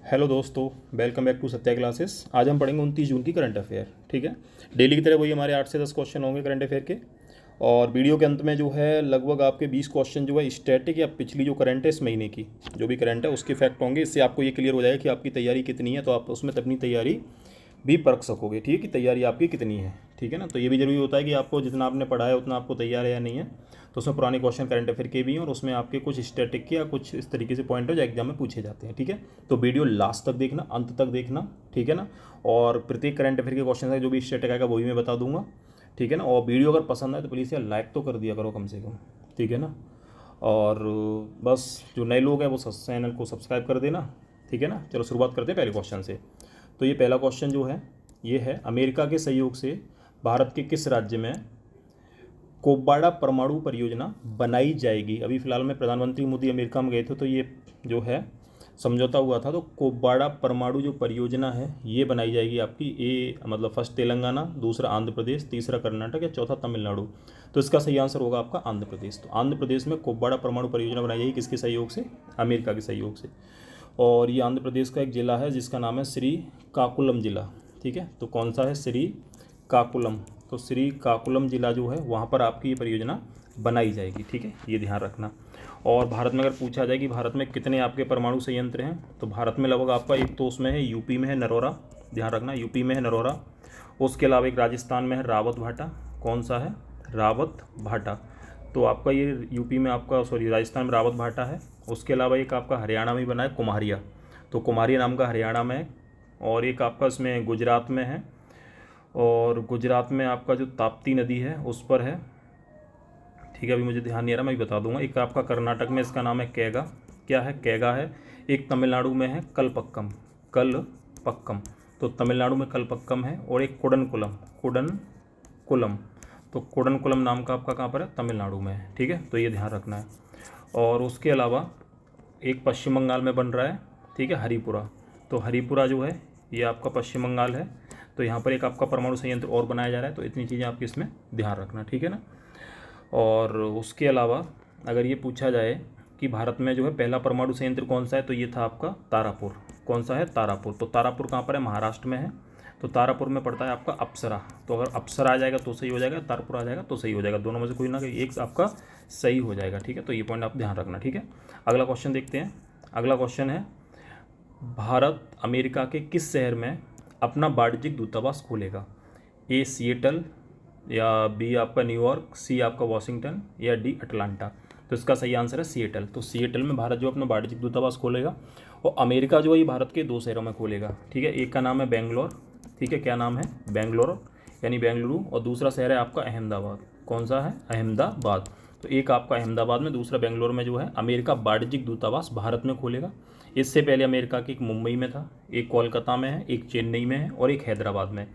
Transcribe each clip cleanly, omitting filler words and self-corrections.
Hello दोस्तों, welcome back to Satya classes. आज हम पढ़ेंगे 29 जून की करंट अफेयर। ठीक है, डेली की तरह वही हमारे 8 से 10 क्वेश्चन होंगे करंट अफेयर के। और वीडियो के अंत में जो है लगभग आपके 20 क्वेश्चन जो है स्टैटिक या पिछली जो करंट है इस महीने की जो भी करंट है उसके फैक्ट होंगे। इससे आपको ये क्लियर हो जाएगा कि आपकी तैयारी कितनी है, तो आप उसमें अपनी तैयारी भी परख सकोगे। ठीक है, कि तैयारी आपकी कितनी है। ठीक है ना, तो ये भी ज़रूरी होता है कि आपको जितना आपने पढ़ा है उतना आपको तैयार है या नहीं है। तो उसमें पुराने क्वेश्चन करंट अफेयर के भी हैं और उसमें आपके कुछ स्टैटिक के या कुछ इस तरीके से पॉइंट है जो एग्जाम में पूछे जाते हैं। ठीक है, तो वीडियो लास्ट तक देखना, अंत तक देखना। ठीक है ना, और प्रत्येक करंट अफेयर के क्वेश्चन है जो भी स्टैटिक आएगा वो भी मैं बता दूंगा। ठीक है ना, और वीडियो अगर पसंद आए तो प्लीज़ यार लाइक तो कर दिया करो कम से कम। ठीक है ना, और बस जो नए लोग हैं वो चैनल को सब्सक्राइब कर देना। ठीक है ना, चलो शुरुआत करते हैं पहले क्वेश्चन से। तो ये पहला क्वेश्चन जो है ये है, अमेरिका के सहयोग से भारत के किस राज्य में कोब्बाड़ा परमाणु परियोजना बनाई जाएगी। अभी फिलहाल में प्रधानमंत्री मोदी अमेरिका में गए थे तो ये जो है समझौता हुआ था। तो कोब्बाड़ा परमाणु जो परियोजना है ये बनाई जाएगी आपकी ए मतलब फर्स्ट तेलंगाना, दूसरा आंध्र प्रदेश, तीसरा कर्नाटक या चौथा तमिलनाडु। तो इसका सही आंसर होगा आपका आंध्र प्रदेश। तो आंध्र प्रदेश में कोब्बाड़ा परमाणु परियोजना बनाई जाएगी किसके सहयोग से? अमेरिका के सहयोग से। और ये आंध्र प्रदेश का एक ज़िला है जिसका नाम है श्रीकाकुलम ज़िला। ठीक है, तो कौन सा है? श्रीकाकुलम। तो श्रीकाकुलम ज़िला जो है वहाँ पर आपकी ये परियोजना बनाई जाएगी। ठीक है, ये ध्यान रखना। और भारत में अगर पूछा जाए कि भारत में कितने आपके परमाणु संयंत्र हैं, तो भारत में लगभग आपका एक तो उसमें है यूपी में है नरोरा, ध्यान रखना यूपी में है नरोरा। उसके अलावा एक राजस्थान में है रावत भाटा। कौन सा है? रावत भाटा। तो आपका ये यूपी में आपका राजस्थान में रावत भाटा है। उसके अलावा एक आपका हरियाणा में बना है कुम्हारिया, तो कुम्हारिया नाम का हरियाणा में है। और एक आपका इसमें गुजरात में है, और गुजरात में आपका जो ताप्ती नदी है उस पर है। ठीक है, अभी मुझे ध्यान नहीं आ रहा, मैं भी बता दूंगा। एक आपका कर्नाटक में इसका नाम है कैगा। क्या है? कैगा है। एक तमिलनाडु में है कलपक्कम। कलपक्कम, तो तमिलनाडु में कलपक्कम है। और एक कुडनकुलम, कुडनकुलम, तो कुडनकुलम नाम का आपका कहाँ पर है? तमिलनाडु में है। ठीक है, तो ये ध्यान रखना है। और उसके अलावा एक पश्चिम बंगाल में बन रहा है। ठीक है, हरिपुरा। तो हरिपुरा जो है ये आपका पश्चिम बंगाल है। तो यहाँ पर एक आपका परमाणु संयंत्र और बनाया जा रहा है। तो इतनी चीज़ें आपकी इसमें ध्यान रखना। ठीक है ना, और उसके अलावा अगर ये पूछा जाए कि भारत में जो है पहला परमाणु संयंत्र कौन सा है, तो ये था आपका तारापुर। कौन सा है? तारापुर। तो तारापुर कहाँ पर है? महाराष्ट्र में है। तो तारापुर में पड़ता है आपका अप्सरा। तो अगर अप्सरा आ जाएगा तो सही हो जाएगा, तारापुर आ जाएगा तो सही हो जाएगा। दोनों में से कोई ना कोई एक आपका सही हो जाएगा। ठीक है, तो ये पॉइंट आप ध्यान रखना। ठीक है, अगला क्वेश्चन देखते हैं। अगला क्वेश्चन है, भारत अमेरिका के किस शहर में अपना वाणिज्यिक दूतावास खोलेगा? ए सिएटल, या बी आपका न्यूयॉर्क, सी आपका वॉशिंगटन, या डी अटलांटा। तो इसका सही आंसर है सिएटल। तो सिएटल में भारत जो अपना वाणिज्यिक दूतावास खोलेगा। और अमेरिका जो है ये भारत के 2 शहरों में खोलेगा। ठीक है, एक का नाम है बेंगलोर। ठीक है, क्या नाम है? बेंगलोर यानी बेंगलुरु। और दूसरा शहर है आपका अहमदाबाद। कौन सा है? अहमदाबाद। तो एक आपका अहमदाबाद में, दूसरा बेंगलोर में जो है अमेरिका वाणिज्यिक दूतावास भारत में खोलेगा। इससे पहले अमेरिका की एक मुंबई में था, एक कोलकाता में है, एक चेन्नई में है और एक हैदराबाद में।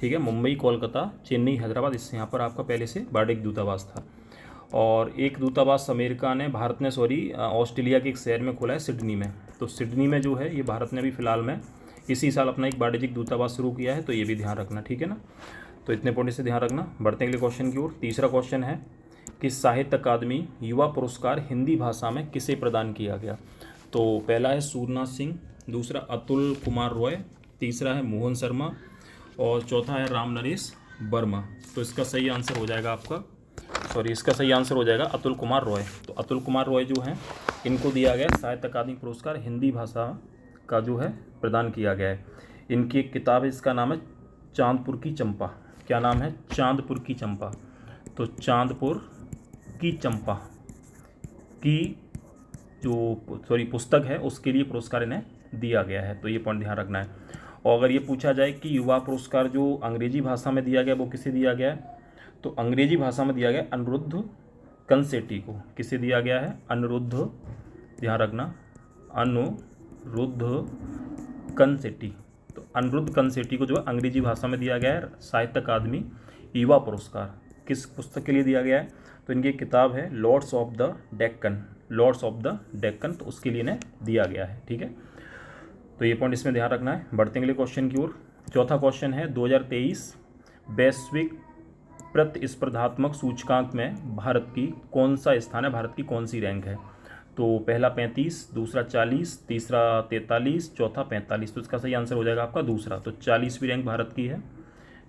ठीक है, मुंबई, कोलकाता, चेन्नई, हैदराबाद, इससे यहाँ पर आपका पहले से वाणिज्यिक दूतावास था। और एक दूतावास भारत ने ऑस्ट्रेलिया के एक शहर में खोला है, सिडनी में। तो सिडनी में जो है ये भारत ने अभी फिलहाल में इसी साल अपना एक वाणिज्यिक दूतावास शुरू किया है। तो ये भी ध्यान रखना। ठीक है ना, तो इतने पॉइंट से ध्यान रखना। बढ़ते हैं अगले क्वेश्चन की ओर। तीसरा क्वेश्चन है कि साहित्य अकादमी युवा पुरस्कार हिंदी भाषा में किसे प्रदान किया गया? तो पहला है सूरनाथ सिंह, दूसरा अतुल कुमार रॉय, तीसरा है मोहन शर्मा, और चौथा है राम नरेश वर्मा। तो इसका सही आंसर हो जाएगा आपका इसका सही आंसर हो जाएगा अतुल कुमार रॉय। तो अतुल कुमार रॉय जो हैं इनको दिया गया साहित्य अकादमी पुरस्कार हिंदी भाषा का जो है प्रदान किया गया है। इनकी एक किताब है, इसका नाम है चांदपुर की चंपा। क्या नाम है? चांदपुर की चंपा। तो चांदपुर की चंपा की जो पुस्तक है उसके लिए पुरस्कार इन्हें दिया गया है। तो ये पॉइंट ध्यान रखना है। और अगर ये पूछा जाए कि युवा पुरस्कार जो अंग्रेजी भाषा में दिया गया वो किसे दिया गया है, तो अंग्रेजी भाषा में दिया गया अनिरुद्ध कंसेटी को। किसे दिया गया है? अनिरुद्ध, ध्यान रखना, अनिरुद्ध कंसेटी। तो अनिरुद्ध कंसेटी को जो है अंग्रेजी भाषा में दिया गया है साहित्य अकादमी युवा पुरस्कार। किस पुस्तक के लिए दिया गया है? तो इनकी एक किताब है lords of the Deccan, lords of the Deccan, तो उसके लिए इन्हें दिया गया है। ठीक है, तो ये पॉइंट इसमें ध्यान रखना है। बढ़ते हैं अगले क्वेश्चन की ओर। चौथा क्वेश्चन है, 2023 वैश्विक प्रतिस्पर्धात्मक सूचकांक में भारत की कौन सा स्थान है, भारत की कौन सी रैंक है? तो पहला 35, दूसरा 40, तीसरा 43, चौथा 45। तो इसका सही आंसर हो जाएगा आपका दूसरा। तो 40वीं रैंक भारत की है,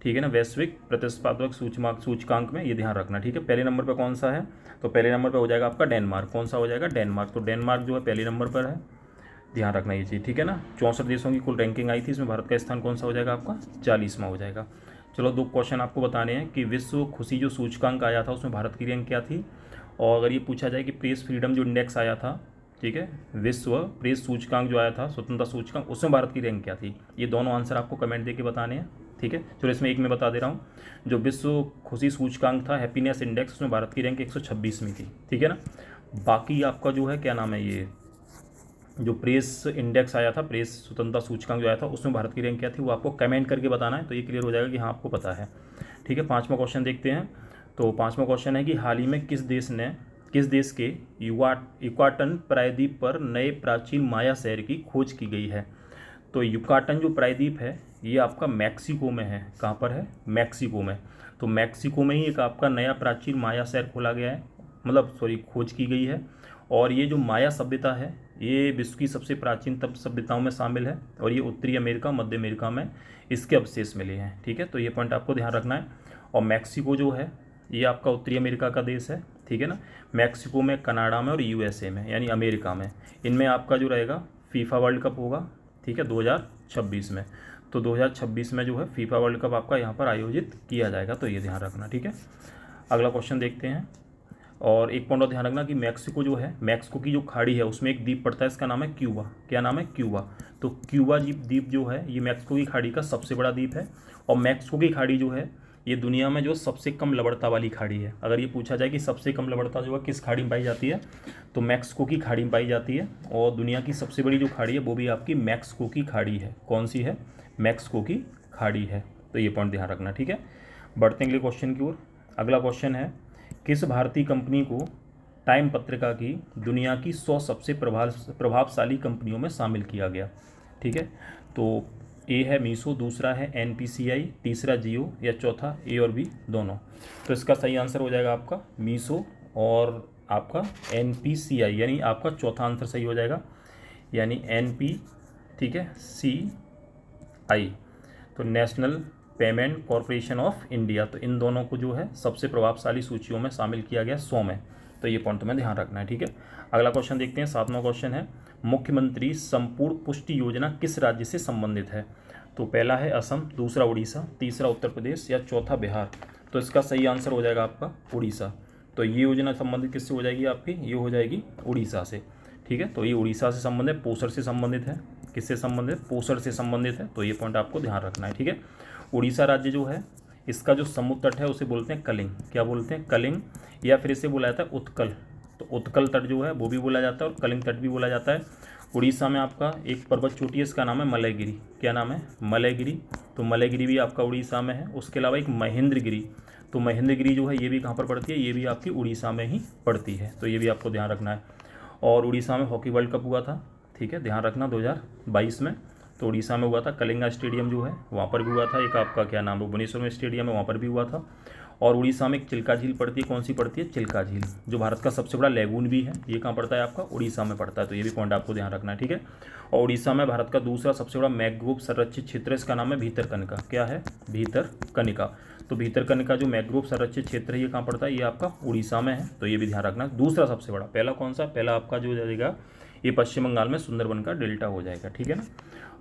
ठीक है ना, वैश्विक प्रतिस्पर्धात्मक सूचकांक में, ये ध्यान रखना, ठीक है। पहले नंबर पर कौन सा है, तो पहले नंबर पर हो जाएगा आपका डेनमार्क। कौन सा हो जाएगा, डेनमार्क। तो डेनमार्क जो है पहले नंबर पर है, ध्यान रखना ये चीज़, ठीक है ना। 64 देशों की कुल रैंकिंग आई थी, इसमें भारत का स्थान कौन सा हो जाएगा आपका, 40वां हो जाएगा। चलो 2 क्वेश्चन आपको बताने हैं कि विश्व खुशी जो सूचकांक आया था उसमें भारत की रैंक क्या थी। और अगर ये पूछा जाए कि प्रेस फ्रीडम जो इंडेक्स आया था, ठीक है, विश्व प्रेस सूचकांक जो आया था, स्वतंत्रता सूचकांक, उसमें भारत की रैंक क्या थी। ये दोनों आंसर आपको कमेंट देके बताने हैं, ठीक है। चलो इसमें एक मैं बता दे रहा हूँ, जो विश्व खुशी सूचकांक था, हैप्पीनेस इंडेक्स, उसमें भारत की रैंक 126वीं थी, ठीक है ना। बाकी आपका जो है क्या नाम है, ये जो प्रेस इंडेक्स आया था, प्रेस स्वतंत्रता सूचकांक जो आया था, उसमें भारत की रैंक क्या थी, वो आपको कमेंट करके बताना है, तो ये क्लियर हो जाएगा कि हाँ आपको पता है, ठीक है। 5वां क्वेश्चन देखते हैं। तो 5वां क्वेश्चन है कि हाल ही में किस देश के युकाटन प्रायद्वीप पर नए प्राचीन माया शहर की खोज की गई है। तो युकाटन जो प्रायद्वीप है ये आपका मैक्सिको में है। कहाँ पर है, मैक्सिको में। तो मैक्सिको में ही एक आपका नया प्राचीन माया शहर खोला गया है, मतलब सॉरी खोज की गई है। और ये जो माया सभ्यता है ये विश्व की सबसे प्राचीनतम सभ्यताओं में शामिल है, और ये उत्तरी अमेरिका, मध्य अमेरिका में इसके अवशेष मिले हैं, ठीक है। तो ये पॉइंट आपको ध्यान रखना है। और मैक्सिको जो है ये आपका उत्तरी अमेरिका का देश है, ठीक है ना। मैक्सिको में, कनाडा में और यूएसए में, यानी अमेरिका में, इनमें आपका जो रहेगा फीफा वर्ल्ड कप होगा, ठीक है, 2026 में। तो 2026 में जो है फीफा वर्ल्ड कप आपका यहाँ पर आयोजित किया जाएगा, तो ये ध्यान रखना, ठीक है। अगला क्वेश्चन देखते हैं। और एक पॉइंट और ध्यान रखना कि मैक्सिको जो है, मैक्सिको की जो खाड़ी है उसमें एक द्वीप पड़ता है, इसका नाम है क्यूबा। क्या नाम है, क्यूबा। तो क्यूबा द्वीप जो है ये मैक्सिको की खाड़ी का सबसे बड़ा द्वीप है। और मैक्सिको की खाड़ी जो है ये दुनिया में जो सबसे कम लवणता वाली खाड़ी है। अगर ये पूछा जाए कि सबसे कम लवणता जो है किस खाड़ी में पाई जाती है, तो मैक्सिको की खाड़ी में पाई जाती है। और दुनिया की सबसे बड़ी जो खाड़ी है वो भी आपकी मैक्सिको की खाड़ी है। कौन सी है, मैक्सिको की खाड़ी है। तो ये पॉइंट ध्यान रखना, ठीक है। बढ़ते हैं अगले क्वेश्चन की ओर। अगला क्वेश्चन है, किस भारतीय कंपनी को टाइम पत्रिका की दुनिया की 100 सबसे प्रभावशाली कंपनियों में शामिल किया गया, ठीक है। तो ए है मीशो, दूसरा है एनपीसीआई, तीसरा जियो, या चौथा ए और बी दोनों। तो इसका सही आंसर हो जाएगा आपका मीशो और आपका एनपीसीआई, यानी आपका चौथा आंसर सही हो जाएगा, यानी एनपी, ठीक है, सी आई, तो national payment corporation of India. तो इन दोनों को जो है सबसे प्रभावशाली सूचियों में शामिल किया गया 100 में। तो ये पॉइंट तुम्हें ध्यान रखना है, ठीक है। अगला क्वेश्चन देखते हैं। 7वां क्वेश्चन है, मुख्यमंत्री संपूर्ण पुष्टि योजना किस राज्य से संबंधित है। तो पहला है असम, दूसरा उड़ीसा, तीसरा उत्तर प्रदेश, या चौथा बिहार। तो इसका सही आंसर हो जाएगा आपका उड़ीसा। तो ये योजना संबंधित किससे हो जाएगी आपकी, ये हो जाएगी उड़ीसा से, ठीक है। तो ये उड़ीसा से संबंधित, पोषण से संबंधित है। किससे संबंधित, पोषण से संबंधित है। तो ये पॉइंट आपको ध्यान रखना है, ठीक है। उड़ीसा राज्य जो है इसका जो समुद्र तट है उसे बोलते हैं कलिंग। क्या बोलते हैं, कलिंग, या फिर इसे बोला जाता है उत्कल। तो उत्कल तट जो है वो भी बोला जाता है और कलिंग तट भी बोला जाता है। उड़ीसा में आपका एक पर्वत चोटी है, इसका नाम है मलयगिरी। क्या नाम है, मलयगिरी। तो मलयगिरी भी आपका उड़ीसा में है। उसके अलावा एक महेंद्रगिरी, तो महेंद्रगिरी जो है ये भी कहाँ पर पड़ती है, ये भी आपकी उड़ीसा में ही पड़ती है। तो ये भी आपको ध्यान रखना है। और उड़ीसा में हॉकी वर्ल्ड कप हुआ था, ठीक है, ध्यान रखना, 2022 में। तो उड़ीसा में हुआ था, कलिंगा स्टेडियम जो है वहाँ पर भी हुआ था। एक आपका क्या नाम है, भुवनेश्वर में स्टेडियम है, वहाँ पर भी हुआ था। और उड़ीसा में एक चिल्का झील पड़ती है। कौन सी पड़ती है, चिल्का झील, जो भारत का सबसे बड़ा लेगून भी है। ये कहाँ पड़ता है आपका, उड़ीसा में पड़ता है। तो ये भी पॉइंट आपको ध्यान रखना है, ठीक है। और उड़ीसा में भारत का दूसरा सबसे बड़ा मैंग्रोव संरक्षित क्षेत्र है, इसका नाम है भीतरकनिका। क्या है, भीतरकनिका। तो भीतरकनिका जो मैंग्रोव संरक्षित क्षेत्र है ये कहाँ पड़ता है, ये आपका उड़ीसा में है। तो ये भी ध्यान रखना, दूसरा सबसे बड़ा। पहला कौन सा, पहला आपका जो जाएगा ये पश्चिम बंगाल में सुंदरबन का डेल्टा हो जाएगा, ठीक है ना।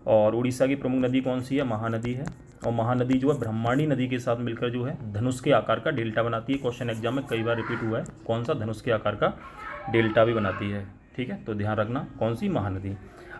और उड़ीसा की प्रमुख नदी कौन सी है, महानदी है। और महानदी जो है ब्रह्मणी नदी के साथ मिलकर जो है धनुष के आकार का डेल्टा बनाती है। क्वेश्चन एग्जाम में कई बार रिपीट हुआ है, कौन सा, धनुष के आकार का डेल्टा भी बनाती है, ठीक है। तो ध्यान रखना कौन सी, महानदी।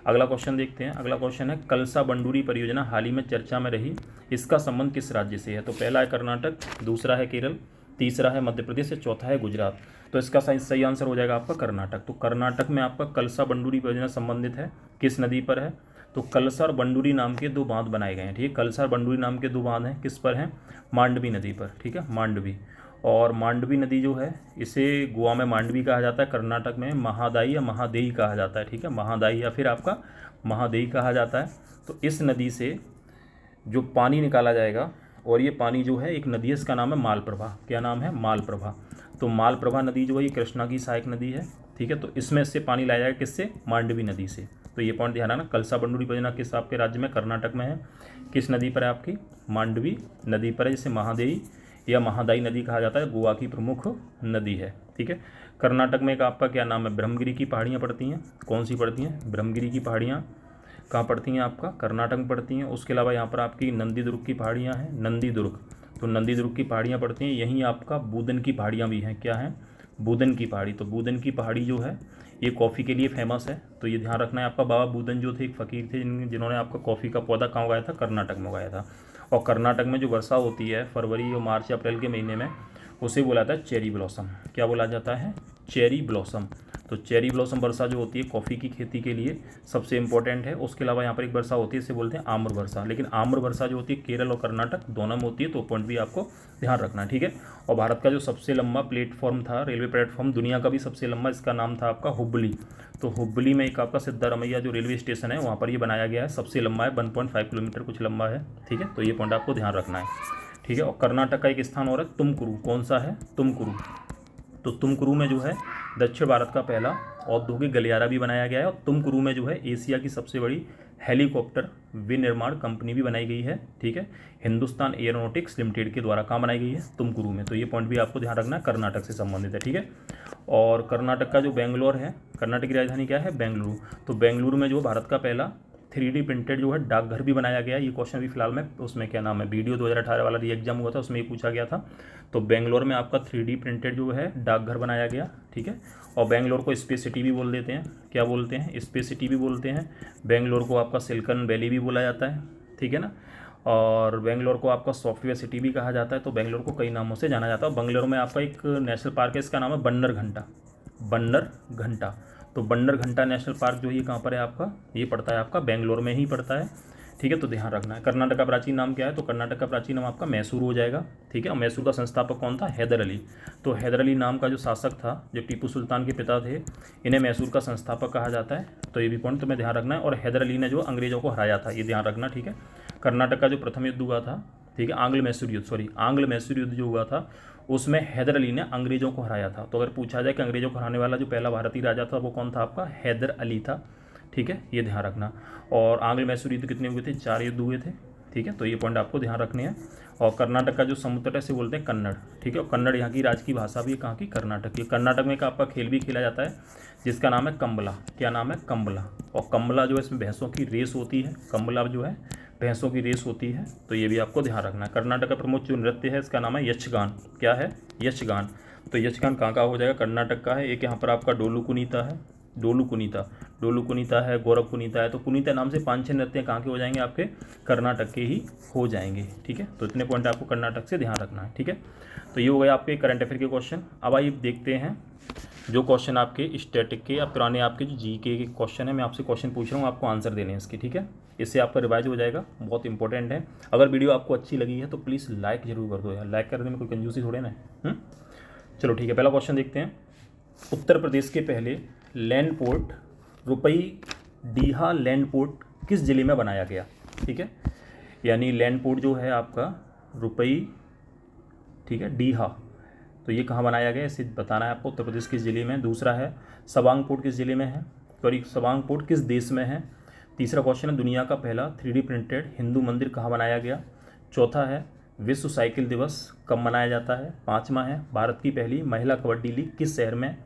अगला क्वेश्चन देखते हैं। अगला क्वेश्चन है, कलसा बंडूरी परियोजना हाल ही में चर्चा में रही, इसका संबंध किस राज्य से है। तो पहला है कर्नाटक, दूसरा है केरल, तीसरा है मध्य प्रदेश, या चौथा है गुजरात। तो इसका सही आंसर हो जाएगा आपका कर्नाटक। तो कर्नाटक में आपका कलसा बंडूरी परियोजना संबंधित है, किस नदी पर है, तो कलसा और बंडूरी नाम के 2 बांध बनाए गए हैं, ठीक है। कलसा और बंडूरी नाम के 2 बांध हैं, किस पर हैं, मांडवी नदी पर, ठीक है, मांडवी। और मांडवी नदी जो है इसे गोवा में मांडवी कहा जाता है, कर्नाटक में महादाई या महादेई कहा जाता है, ठीक है, महादाई या फिर आपका महादेई कहा जाता है। तो इस नदी से जो पानी निकाला जाएगा, और ये पानी जो है एक नदी है, इसका नाम है मालप्रभा। क्या नाम है, मालप्रभा। तो मालप्रभा नदी जो है ये कृष्णा की सहायक नदी है, ठीक है। तो इसमें से पानी लाया जाएगा किससे, मांडवी नदी से। तो ये पॉइंट ध्यान रखना। कलसा बंडूरी परियोजना किस आपके राज्य में, कर्नाटक में है। किस नदी पर है आपकी, मांडवी नदी पर है, जिसे महादेवी या महादाई नदी कहा जाता है, गोवा की प्रमुख नदी है, ठीक है। कर्नाटक में एक आपका क्या नाम है, ब्रह्मगिरी की पहाड़ियाँ पड़ती हैं। कौन सी पड़ती हैं, ब्रह्मगिरी की पहाड़ियाँ कहाँ पड़ती हैं, आपका कर्नाटक में पड़ती हैं। उसके अलावा यहाँ पर आपकी नंदीदुर्ग की पहाड़ियाँ हैं, नंदीदुर्ग, तो नंदीदुर्ग की पहाड़ियाँ पड़ती हैं। यहीं आपका बूदन की पहाड़ियाँ भी हैं, क्या हैं, बूदन की पहाड़ी। तो बूदन की पहाड़ी जो है ये कॉफ़ी के लिए फेमस है। तो ये ध्यान रखना है आपका। बाबा बूदन जो थे एक फ़कीर थे जिन्होंने आपका कॉफ़ी का पौधा कहाँ उगाया था, कर्नाटक में उगाया था। और कर्नाटक में जो वर्षा होती है फरवरी और मार्च या अप्रैल के महीने में, उसे बोला जाता है चेरी ब्लॉसम। क्या बोला जाता है, चेरी ब्लॉसम। तो चेरी ब्लॉसम वर्षा जो होती है कॉफ़ी की खेती के लिए सबसे इंपॉर्टेंट है। उसके अलावा यहाँ पर एक वर्षा होती है, इसे बोलते हैं आम्र वर्षा। लेकिन आम्र वर्षा जो होती है केरल और कर्नाटक दोनों में होती है, तो पॉइंट भी आपको ध्यान रखना है, ठीक है। और भारत का जो सबसे लंबा प्लेटफॉर्म था, रेलवे प्लेटफॉर्म, दुनिया का भी सबसे लंबा, इसका नाम था आपका हुबली। तो हुबली में एक आपका सिद्धारमैया जो रेलवे स्टेशन है वहाँ पर ये बनाया गया है, सबसे लंबा है, 1.5 किलोमीटर कुछ लंबा है, ठीक है। तो ये पॉइंट आपको ध्यान रखना है, ठीक है। और कर्नाटक का एक स्थान और है तुमकुरू। कौन सा है, तुमकुरू। तो तुमकुरू में जो है दक्षिण भारत का पहला औद्योगिक गलियारा भी बनाया गया है। और तुमकुरू में जो है एशिया की सबसे बड़ी हेलीकॉप्टर विनिर्माण कंपनी भी बनाई गई है, ठीक है। हिंदुस्तान एयरोनॉटिक्स लिमिटेड के द्वारा कहाँ बनाई गई है, तुमकुरू में। तो ये पॉइंट भी आपको ध्यान रखना है, कर्नाटक से संबंधित है, ठीक है। और कर्नाटक का जो बेंगलोर है, कर्नाटक की राजधानी क्या है, बेंगलुरु। तो बेंगलुरु में जो भारत का पहला 3D प्रिंटेड जो है डाकघर भी बनाया गया है। ये क्वेश्चन भी फिलहाल में उसमें क्या नाम है, वीडियो 2018 वाला री एग्जाम हुआ था उसमें ये पूछा गया था। तो बेंगलोर में आपका 3D प्रिंटेड जो है डाकघर बनाया गया, ठीक है। और बेंगलोर को स्पेस सिटी भी बोल देते हैं, क्या बोलते हैं, स्पेस सिटी भी बोलते हैं। बेंगलोर को आपका सिलिकॉन वैली भी बोला जाता है, ठीक है ना। और बेंगलोर को आपका सॉफ्टवेयर सिटी भी कहा जाता है। तो बेंगलोर को कई नामों से जाना जाता है। बेंगलोर में आपका एक नेशनल पार्क है, इसका नाम है बन्नर घंटा, बन्नर घंटा। तो बन्नर घंटा नेशनल पार्क जो है ये कहाँ पर है आपका, ये पड़ता है आपका बेंगलोर में ही पड़ता है, ठीक है। तो ध्यान रखना है। कर्नाटक का प्राचीन नाम क्या है, तो कर्नाटक का प्राचीन नाम आपका मैसूर हो जाएगा, ठीक है। और मैसूर का संस्थापक कौन था, हैदर अली। तो हैदर अली नाम का जो शासक था, जो टीपू सुल्तान के पिता थे, इन्हें मैसूर का संस्थापक कहा जाता है। तो ये भी पॉइंट तुम्हें ध्यान रखना है। और हैदर अली ने जो अंग्रेजों को हराया था, ये ध्यान रखना, ठीक है। कर्नाटक का जो प्रथम युद्ध हुआ था, ठीक है, आंग्ल मैसूर युद्ध, सॉरी आंग्ल मैसूर युद्ध जो हुआ था उसमें हैदर अली ने अंग्रेजों को हराया था। तो अगर पूछा जाए कि अंग्रेजों को हराने वाला जो पहला भारतीय राजा था वो कौन था, आपका हैदर अली था, ठीक है, ये ध्यान रखना। और आंग्ल मैसूर युद्ध कितने हुए थे, 4 युद्ध हुए थे, ठीक है। तो ये पॉइंट आपको ध्यान रखने हैं। और कर्नाटक का जो समुद्र तट है से बोलते हैं कन्नड़, ठीक है। और कन्नड़ यहाँ की राज की भाषा भी है, कहाँ की, कर्नाटक की। कर्नाटक में एक आपका खेल भी खेला जाता है जिसका नाम है कंबला। क्या नाम है, कंबला। और कंबला जो है इसमें भैंसों की रेस होती है, कंबला जो है भैंसों की रेस होती है। तो ये भी आपको ध्यान रखना है। कर्नाटक का प्रमुख जो नृत्य है इसका नाम है यक्षगान। क्या है, यक्षगान। तो यक्षगान कहाँ का हो जाएगा, कर्नाटक का है। एक यहाँ पर आपका डोलू कुनीता है, डोलू कुनीता, डोलू कुनीता है, गौरव कुनीता है। तो कुनीता नाम से 5-6 नृत्य कहाँ के हो जाएंगे, आपके कर्नाटक के ही हो जाएंगे, ठीक है। तो इतने पॉइंट आपको कर्नाटक से ध्यान रखना है, ठीक है। तो ये हो गए आपके करंट अफेयर के क्वेश्चन। अब आइए देखते हैं जो क्वेश्चन आपके स्टैटिक के या पुराने आपके जो जीके के क्वेश्चन है। मैं आपसे क्वेश्चन पूछ रहा हूँ, आपको आंसर देने हैं इसके, ठीक है। इससे आपका रिवाइज हो जाएगा, बहुत इंपॉर्टेंट है। अगर वीडियो आपको अच्छी लगी है तो प्लीज़ लाइक जरूर कर दो यार, लाइक करने में कोई कंजूसी थोड़े ना। चलो ठीक है, पहला क्वेश्चन देखते हैं। उत्तर प्रदेश के पहले land port Rupaidiha land port किस जिले में बनाया गया, ठीक है। यानी लैंड पोर्ट जो है आपका रुपई, ठीक है, डीहा, तो ये कहाँ बनाया गया इसे बताना है आपको, उत्तर प्रदेश किस जिले में। दूसरा है सवांग पोर्ट किस जिले में है, सॉरी सवांग पोर्ट किस देश में है। तीसरा क्वेश्चन है दुनिया का पहला 3D प्रिंटेड हिंदू मंदिर कहाँ बनाया गया। चौथा है विश्व साइकिल दिवस कब मनाया जाता है। पाँचवा है भारत की पहली महिला कबड्डी लीग किस शहर में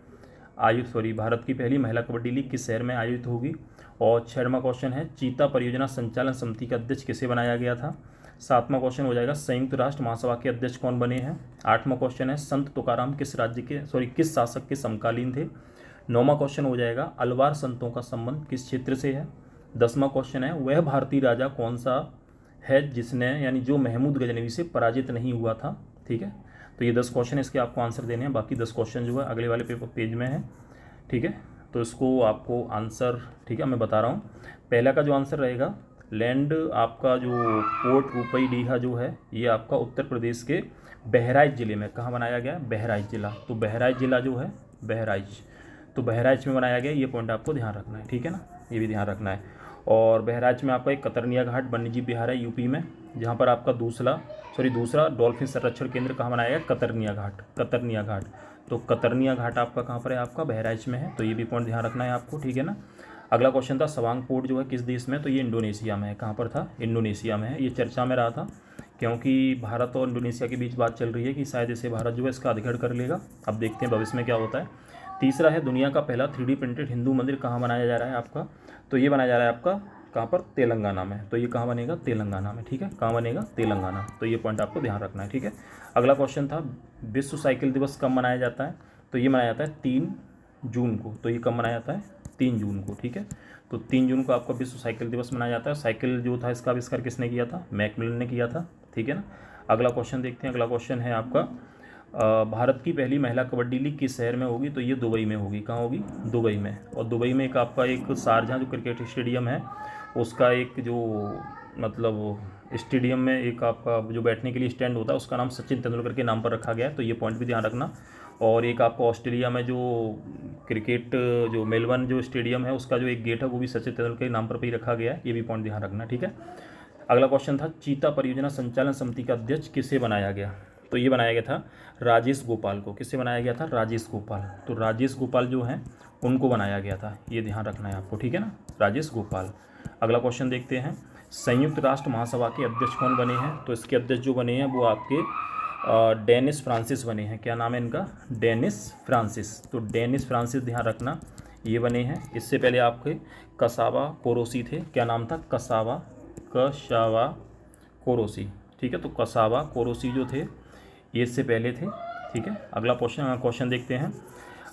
भारत की पहली महिला कबड्डी लीग किस शहर में आयोजित होगी। और 6वां क्वेश्चन है चीता परियोजना संचालन समिति का अध्यक्ष किसे बनाया गया था। 7वां क्वेश्चन हो जाएगा संयुक्त राष्ट्र महासभा के अध्यक्ष कौन बने हैं। 8वां क्वेश्चन है संत तुकाराम किस किस शासक के समकालीन थे। 9वां क्वेश्चन हो जाएगा अलवार संतों का संबंध किस क्षेत्र से है। 10वां क्वेश्चन है वह भारतीय राजा कौन सा है जिसने यानी जो महमूद गजनवी से पराजित नहीं हुआ था, ठीक है। तो ये 10 क्वेश्चन इसके आपको आंसर देने हैं। बाकी 10 क्वेश्चन जो है अगले वाले पेज में है, ठीक है। तो इसको आपको आंसर, ठीक है, मैं बता रहा हूँ। पहला का जो आंसर रहेगा लैंड आपका जो पोर्ट रुपई डीहा जो है ये आपका उत्तर प्रदेश के बहराइच ज़िले में कहाँ बनाया गया है, बहराइच ज़िला। तो बहराइच ज़िला जो है बहराइच, तो बहराइच में बनाया गया, ये पॉइंट आपको ध्यान रखना है, ठीक है ना, ये भी ध्यान रखना है। और बहराइच में आपका एक कतरनिया घाट वन्यजीव विहार है यूपी में, जहाँ पर आपका दूसरा डॉल्फिन संरक्षण केंद्र कहाँ बनाया गया, कतरनिया घाट, कतरनिया घाट। तो कतरनिया घाट आपका कहाँ पर है, आपका बहराइच में है, तो ये भी पॉइंट ध्यान रखना है आपको, ठीक है ना। अगला क्वेश्चन था सवांग पोर्ट जो है किस देश में, तो ये इंडोनेशिया में है। कहाँ पर था, इंडोनेशिया में है। ये चर्चा में रहा था क्योंकि भारत और इंडोनेशिया के बीच बात चल रही है कि शायद इसे भारत जो है इसका अधिग्रहण कर लेगा। अब देखते हैं भविष्य में क्या होता है। तीसरा है दुनिया का पहला 3D प्रिंटेड हिंदू मंदिर कहाँ बनाया जा रहा है आपका, तो ये बनाया जा रहा है आपका कहाँ पर, तेलंगाना में। तो ये कहाँ बनेगा, तेलंगाना में, ठीक है, कहाँ बनेगा, तेलंगाना। तो ये पॉइंट आपको ध्यान रखना है, ठीक है। अगला क्वेश्चन था विश्व साइकिल दिवस कब मनाया जाता है, तो ये मनाया जाता है 3 जून को। तो ये कब मनाया जाता है, 3 जून को, ठीक है। तो 3 जून को आपका विश्व साइकिल दिवस मनाया जाता है। साइकिल जो था इसका आविष्कार किसने किया था, मैकमिलन ने किया था, ठीक है ना। अगला क्वेश्चन देखते हैं। अगला क्वेश्चन है आपका भारत की पहली महिला कबड्डी लीग किस शहर में होगी, तो ये दुबई में होगी। कहाँ होगी, दुबई में। और दुबई में एक आपका एक शारजाह जो क्रिकेट स्टेडियम है उसका एक जो मतलब स्टेडियम में एक आपका जो बैठने के लिए स्टैंड होता है उसका नाम सचिन तेंदुलकर के नाम पर रखा गया है, तो ये पॉइंट भी ध्यान रखना। और एक आपको ऑस्ट्रेलिया में जो क्रिकेट जो मेलबर्न जो स्टेडियम है उसका जो एक गेट है वो भी सचिन तेंदुलकर के नाम पर भी रखा गया है, ये भी पॉइंट ध्यान रखना, ठीक है। अगला क्वेश्चन था चीता परियोजना संचालन समिति का अध्यक्ष किसे बनाया गया, तो ये बनाया गया था राजेश गोपाल को। किससे बनाया गया था, राजेश गोपाल। तो राजेश गोपाल जो हैं उनको बनाया गया था, ये ध्यान रखना है आपको, ठीक है ना, राजेश गोपाल। अगला क्वेश्चन देखते हैं संयुक्त राष्ट्र महासभा के अध्यक्ष कौन बने हैं, तो इसके अध्यक्ष जो बने हैं वो आपके डेनिस फ्रांसिस बने हैं। क्या नाम है इनका, डेनिस फ्रांसिस। तो डेनिस फ्रांसिस ध्यान रखना, ये बने हैं। इससे पहले आपके कसावा कोरोसी थे। क्या नाम था, कसावा कोरोसी, ठीक है। तो कसावा कोरोसी जो थे ये इससे पहले थे, ठीक है। अगला क्वेश्चन देखते हैं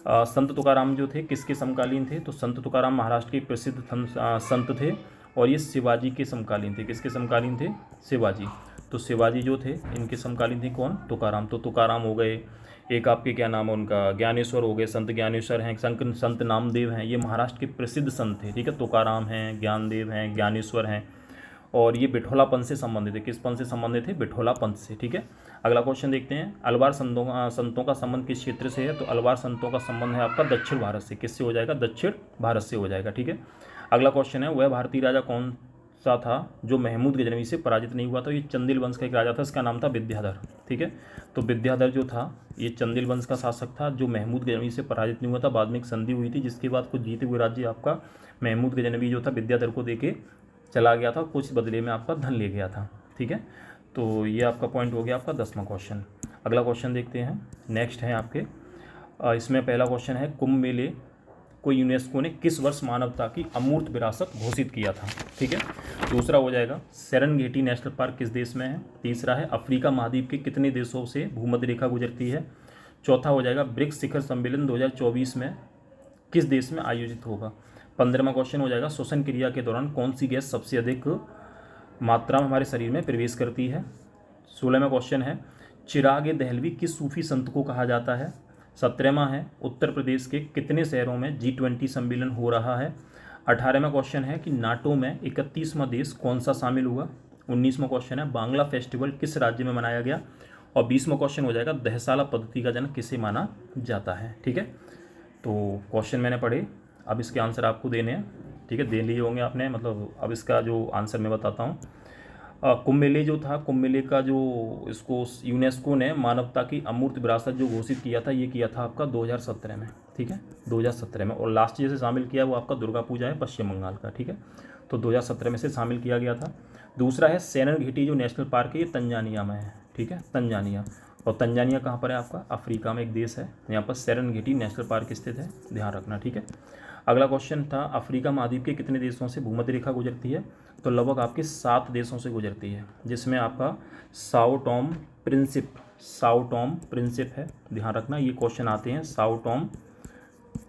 संत तुकाराम जो थे किसके समकालीन थे, तो संत तुकाराम महाराष्ट्र के प्रसिद्ध संत थे और ये शिवाजी के समकालीन थे। किसके समकालीन थे, शिवाजी। तो शिवाजी जो थे इनके समकालीन थे कौन, तुकाराम। तो तुकाराम हो गए, एक आपके क्या नाम है उनका, ज्ञानेश्वर हो गए, संत ज्ञानेश्वर हैं, संत नामदेव हैं, ये महाराष्ट्र के प्रसिद्ध संत थे, ठीक है। तुकाराम हैं, ज्ञानदेव हैं, ज्ञानेश्वर हैं, और ये बिठोला पंथ से संबंधित है। किस पंथ से संबंधित है, बिठोला पंथ से, ठीक है। अगला क्वेश्चन देखते हैं अलवार संतों का संबंध किस क्षेत्र से है, तो अलवार संतों का संबंध है आपका दक्षिण भारत से। किससे हो जाएगा, दक्षिण भारत से हो जाएगा, ठीक है। अगला क्वेश्चन है वह भारतीय राजा कौन सा था जो महमूद गजनवी से पराजित नहीं हुआ था, ये चंदेल वंश का एक राजा था, इसका नाम था विद्याधर, ठीक है। तो विद्याधर जो था ये चंदेल वंश का शासक था जो महमूद गजनवी से पराजित नहीं हुआ था। बाद में एक संधि हुई थी जिसके बाद कुछ जीते हुए राज्य आपका महमूद गजनवी जो था विद्याधर को देके चला गया था, कुछ बदले में आपका धन ले गया था, ठीक है। तो ये आपका पॉइंट हो गया आपका 10वां क्वेश्चन। अगला क्वेश्चन देखते हैं, नेक्स्ट है आपके इसमें पहला क्वेश्चन है कुंभ मेले को यूनेस्को ने किस वर्ष मानवता की अमूर्त विरासत घोषित किया था, ठीक है। दूसरा हो जाएगा सेरेनगेटी नेशनल पार्क किस देश में है। तीसरा है अफ्रीका महाद्वीप के कितने देशों से भूमध्य रेखा गुजरती है। चौथा हो जाएगा ब्रिक्स शिखर सम्मेलन 2024 में किस देश में आयोजित होगा। 15वां क्वेश्चन हो जाएगा श्वसन क्रिया के दौरान कौन सी गैस सबसे अधिक मात्रा में हमारे शरीर में प्रवेश करती है। 16वां क्वेश्चन है चिराग दहलवी किस सूफी संत को कहा जाता है। 17वां है उत्तर प्रदेश के कितने शहरों में G20 सम्मेलन हो रहा है। 18वां क्वेश्चन है कि नाटो में 31वां देश कौन सा शामिल हुआ। 19वां क्वेश्चन है बांग्ला फेस्टिवल किस राज्य में मनाया गया। और 20वां क्वेश्चन हो जाएगा दहसाला पद्धति का जनक किसे माना जाता है, ठीक है। तो क्वेश्चन मैंने पढ़े, अब इसके आंसर आपको देने हैं, ठीक है, दे लिए होंगे आपने, मतलब अब इसका जो आंसर मैं बताता हूँ। कुंभ मेले जो था, कुंभ मेले का जो इसको यूनेस्को ने मानवता की अमूर्त विरासत जो घोषित किया था ये किया था आपका 2017 में, ठीक है, 2017 में। और लास्ट जैसे शामिल किया वो आपका दुर्गा पूजा है पश्चिम बंगाल का, ठीक है। तो 2017 में से शामिल किया गया था। दूसरा है सेरेनगेटी जो नेशनल पार्क है ये तंजानिया में है, ठीक है, तंजानिया। और तंजानिया कहाँ पर है आपका, अफ्रीका में एक देश है, यहाँ पर सेरेनगेटी नेशनल पार्क स्थित है, ध्यान रखना, ठीक है। अगला क्वेश्चन था अफ्रीका महाद्वीप के कितने देशों से भूमध्य रेखा गुजरती है, तो लगभग आपके 7 देशों से गुजरती है, जिसमें आपका साओ टॉम प्रिंसिप है, ध्यान रखना ये क्वेश्चन आते हैं। साओ टॉम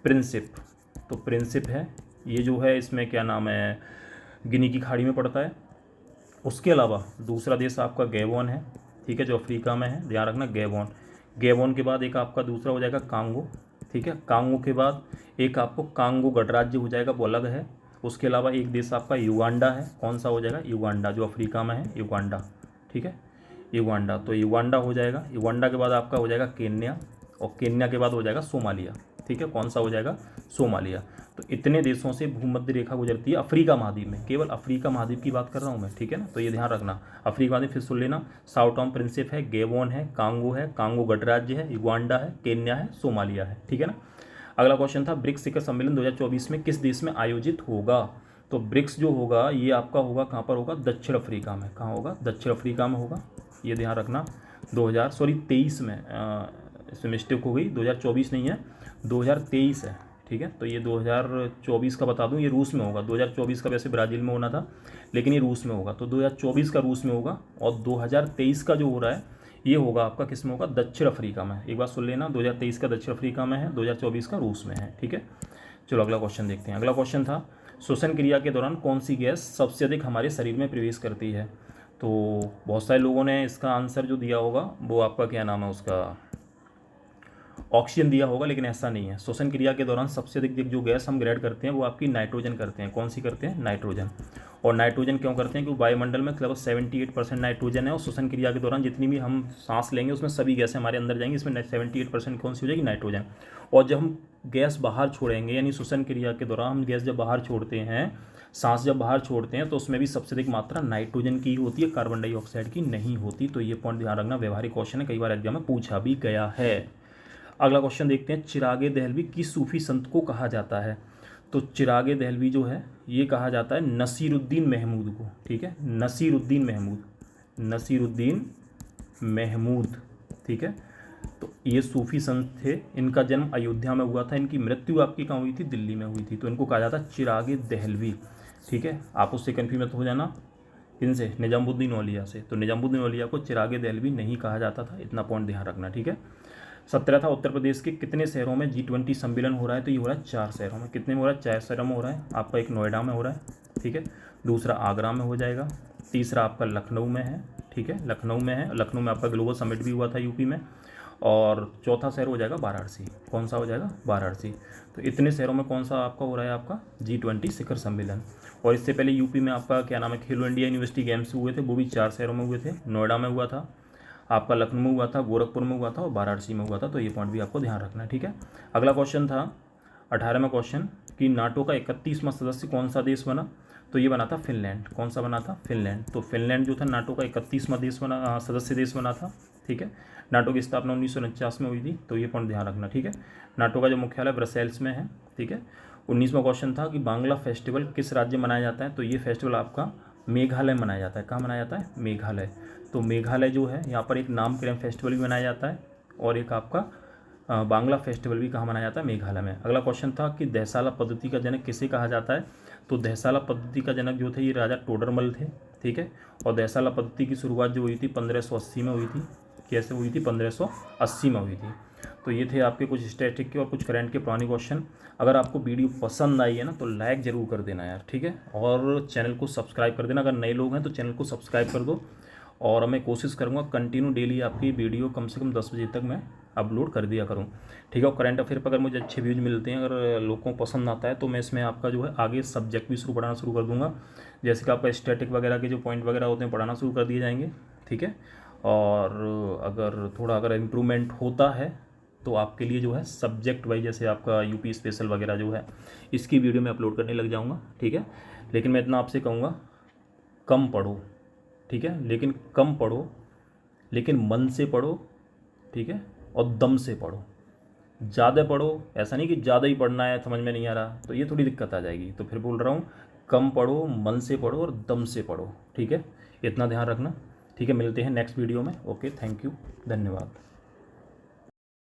प्रिंसिप, तो प्रिंसिप है ये जो है, इसमें क्या नाम है, गिनी की खाड़ी में पड़ता है। उसके अलावा दूसरा देश आपका गैबोन है, ठीक है, जो अफ्रीका में है, ध्यान रखना गैबोन के बाद एक आपका दूसरा हो जाएगा कांगो, ठीक है। कांगो के बाद एक आपको कांगो गणराज्य हो जाएगा, वो अलग है। उसके अलावा एक देश आपका युगांडा है, कौन सा हो जाएगा, युगांडा, जो अफ्रीका में है, युगांडा, ठीक है, युगांडा। तो युगांडा हो जाएगा। युगांडा के बाद आपका हो जाएगा केन्या, और केन्या के बाद हो जाएगा सोमालिया। ठीक है, कौन सा हो जाएगा? सोमालिया। तो इतने देशों से भूमध्य रेखा गुजरती है अफ्रीका महाद्वीप में, केवल अफ्रीका महाद्वीप की बात कर रहा हूँ मैं। ठीक है ना, तो ये ध्यान रखना। अफ्रीका महाद्वीप फिर सुन लेना, साओ टॉम प्रिंसिप है, गेबोन है, कांगो गणराज्य है, युगांडा है, केन्या है, सोमालिया है। ठीक है ना। अगला क्वेश्चन था ब्रिक्स शिखर सम्मेलन 2024 में किस देश में आयोजित होगा? तो ब्रिक्स जो होगा ये आपका होगा कहाँ पर होगा? दक्षिण अफ्रीका में। कहाँ होगा? दक्षिण अफ्रीका में होगा, ये ध्यान रखना। 23 में इसमें मिस्टेक हो गई, 2024 नहीं है, 2023 है। ठीक है, तो ये 2024 का बता दूं, ये रूस में होगा। 2024 का वैसे ब्राज़ील में होना था, लेकिन ये रूस में होगा। तो 2024 का रूस में होगा, और 2023 का जो हो रहा है ये होगा आपका किस में होगा? दक्षिण अफ्रीका में। एक बार सुन लेना, 2023 का दक्षिण अफ्रीका में है, 2024 का रूस में है। ठीक है, चलो अगला क्वेश्चन देखते हैं। अगला क्वेश्चन था श्वसन क्रिया के दौरान कौन सी गैस सबसे अधिक हमारे शरीर में प्रवेश करती है? तो बहुत सारे लोगों ने इसका आंसर जो दिया होगा वो आपका क्या नाम है उसका, ऑक्सीजन दिया होगा, लेकिन ऐसा नहीं है। श्वसन क्रिया के दौरान सबसे अधिक जो गैस हम ग्रहण करते हैं वो आपकी नाइट्रोजन करते हैं। कौन सी करते हैं? नाइट्रोजन। और नाइट्रोजन क्यों करते हैं? क्योंकि वायुमंडल में लगभग 78% नाइट्रोजन है, और श्वसन क्रिया के दौरान जितनी भी हम सांस लेंगे उसमें सभी गैसें हमारे अंदर जाएंगी, इसमें 78% कौन सी हो जाएगी? नाइट्रोजन। और जब हम गैस बाहर छोड़ेंगे, यानी श्वसन क्रिया के दौरान हम गैस जब बाहर छोड़ते हैं, सांस जब बाहर छोड़ते हैं, तो उसमें भी सबसे अधिक मात्रा नाइट्रोजन की होती है, कार्बन डाइऑक्साइड की नहीं होती। तो ये पॉइंट ध्यान रखना, व्यवहारिक क्वेश्चन है, कई बार एग्जाम में पूछा भी गया है। अगला क्वेश्चन देखते हैं, चिरागे दहलवी किस सूफी संत को कहा जाता है? तो चिरागे दहलवी जो है ये कहा जाता है नसीरुद्दीन महमूद को। ठीक है, नसीरुद्दीन महमूद। ठीक है, तो ये सूफी संत थे, इनका जन्म अयोध्या में हुआ था, इनकी मृत्यु आपकी कहाँ हुई थी? दिल्ली में हुई थी। तो इनको कहा जाता है चिरागे दहलवी। ठीक है, आप उससे कन्फ्यूज मत हो जाना, इनसे निजामुद्दीन औलिया से। तो निजामुद्दीन औलिया को चिरागे दहलवी नहीं कहा जाता था, इतना पॉइंट ध्यान रखना। ठीक है, 17 था उत्तर प्रदेश के कितने शहरों में G20 सम्मेलन हो रहा है? तो ये हो रहा है 4 शहरों में। कितने में हो रहा है? 4 शहरों में हो रहा है। आपका एक नोएडा में हो रहा है, ठीक है, दूसरा आगरा में हो जाएगा, तीसरा आपका लखनऊ में है। ठीक है, लखनऊ में है, लखनऊ में आपका ग्लोबल समिट भी हुआ था यूपी में, और चौथा शहर हो जाएगा वाराणसी। कौन सा हो जाएगा? वाराणसी। तो इतने शहरों में कौन सा आपका हो रहा है? आपका G20 शिखर सम्मेलन। और इससे पहले यूपी में आपका क्या नाम है, खेलो इंडिया यूनिवर्सिटी गेम्स हुए थे, वो भी 4 शहरों में हुए थे। नोएडा में हुआ था, आपका लखनऊ में हुआ था, गोरखपुर में हुआ था, और वाराणसी में हुआ था। तो ये पॉइंट भी आपको ध्यान रखना है। ठीक है, अगला क्वेश्चन था 18वां क्वेश्चन कि नाटो का 31वां सदस्य कौन सा देश बना? तो ये बना था फिनलैंड। कौन सा बना था? फिनलैंड। तो फिनलैंड जो था नाटो का 31वां देश बना, सदस्य देश बना था। ठीक है, नाटो की स्थापना 1949 में हुई थी। तो ये पॉइंट ध्यान रखना। ठीक है, नाटो का जो मुख्यालय ब्रसेल्स में है। ठीक है, 19वां क्वेश्चन था कि बांग्ला फेस्टिवल किस राज्य में मनाया जाता है? तो ये फेस्टिवल आपका मेघालय में मनाया जाता है। कहाँ मनाया जाता है? मेघालय। तो मेघालय जो है यहाँ पर एक नामकरण फेस्टिवल भी मनाया जाता है, और एक आपका बांग्ला फेस्टिवल भी कहाँ मनाया जाता है? मेघालय में। अगला क्वेश्चन था कि दहसाला पद्धति का जनक किसे कहा जाता है? तो दहसाला पद्धति का जनक जो थे ये राजा टोडरमल थे। ठीक है, और दहसाला पद्धति की शुरुआत जो हुई थी 1580 में हुई थी। कैसे हुई थी? 1580 में हुई थी। तो ये थे आपके कुछ स्टैटिक के और कुछ करंट के पुराने क्वेश्चन। अगर आपको वीडियो पसंद आई है ना तो लाइक ज़रूर कर देना यार। ठीक है, और चैनल को सब्सक्राइब कर देना। अगर नए लोग हैं तो चैनल को सब्सक्राइब कर दो, और मैं कोशिश करूँगा कंटिन्यू डेली आपकी वीडियो कम से कम 10 बजे तक मैं अपलोड कर दिया करूँ। ठीक है, और करंट अफेयर पर अगर मुझे अच्छे व्यूज मिलते हैं, अगर लोगों को पसंद आता है, तो मैं इसमें आपका जो है आगे सब्जेक्ट भी पढ़ाना शुरू कर दूँगा। जैसे कि आपका स्टैटिक वगैरह के जो पॉइंट वगैरह होते हैं पढ़ाना शुरू कर दिए जाएंगे। ठीक है, और अगर इम्प्रूवमेंट होता है तो आपके लिए जो है सब्जेक्ट वाइज, जैसे आपका यूपी स्पेशल वगैरह जो है, इसकी वीडियो मैं अपलोड करने लग जाऊँगा। ठीक है, लेकिन मैं इतना आपसे कहूँगा, कम पढ़ो। ठीक है, लेकिन कम पढ़ो, लेकिन मन से पढ़ो। ठीक है, और दम से पढ़ो। ज़्यादा पढ़ो, ऐसा नहीं कि ज़्यादा ही पढ़ना है, समझ में नहीं आ रहा, तो ये थोड़ी दिक्कत आ जाएगी। तो फिर बोल रहा हूँ, कम पढ़ो, मन से पढ़ो और दम से पढ़ो। ठीक है, इतना ध्यान रखना। ठीक है, मिलते हैं नेक्स्ट वीडियो में। ओके, थैंक यू, धन्यवाद।